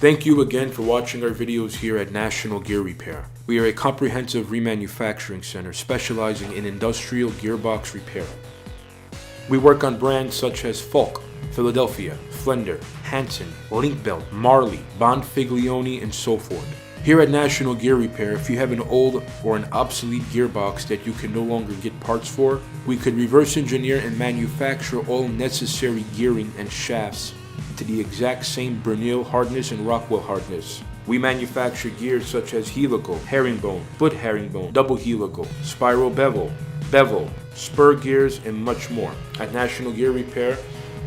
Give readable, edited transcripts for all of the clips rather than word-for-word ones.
Thank you again for watching our videos here at National Gear Repair. We are a comprehensive remanufacturing center specializing in industrial gearbox repair. We work on brands such as Falk, Philadelphia, Flender, Hanson, Linkbelt, Marley, Bonfiglione, and so forth. Here at National Gear Repair, if you have an old or an obsolete gearbox that you can no longer get parts for, we could reverse engineer and manufacture all necessary gearing and shafts to the exact same Bernil hardness and Rockwell hardness. We manufacture gears such as helical, herringbone, foot herringbone, double helical, spiral bevel, spur gears, and much more. At National Gear Repair,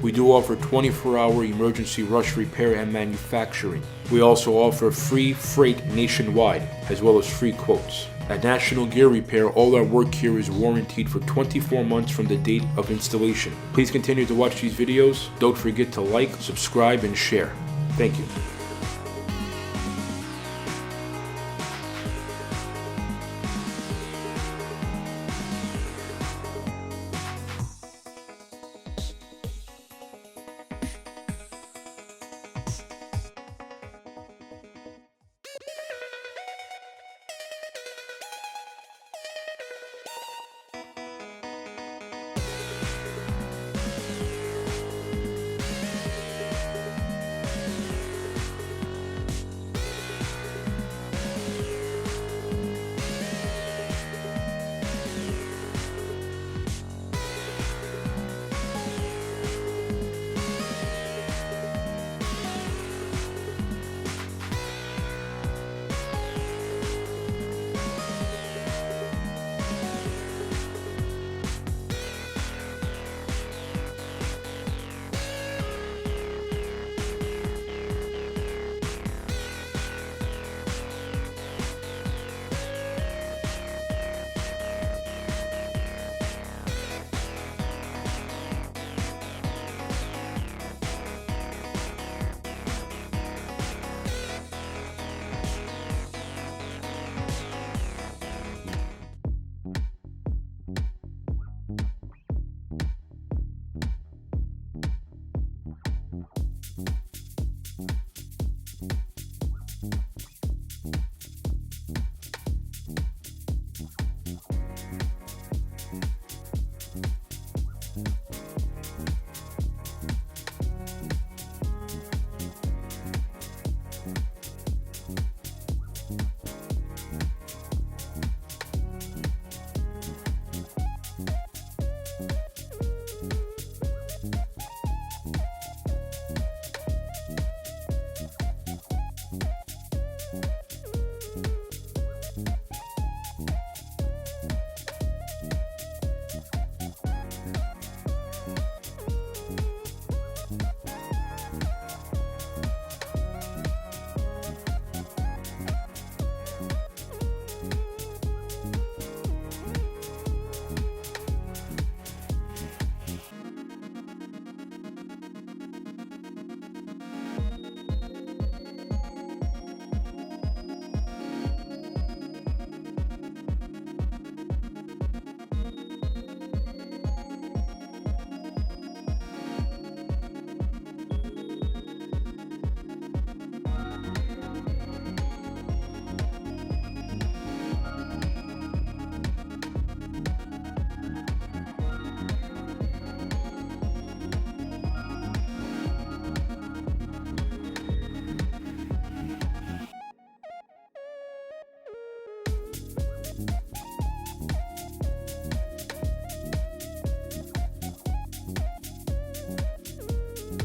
we do offer 24-hour emergency rush repair and manufacturing. We also offer free freight nationwide, as well as free quotes. At National Gear Repair, all our work here is warranted for 24 months from the date of installation. Please continue to watch these videos. Don't forget to like, subscribe, and share. Thank you.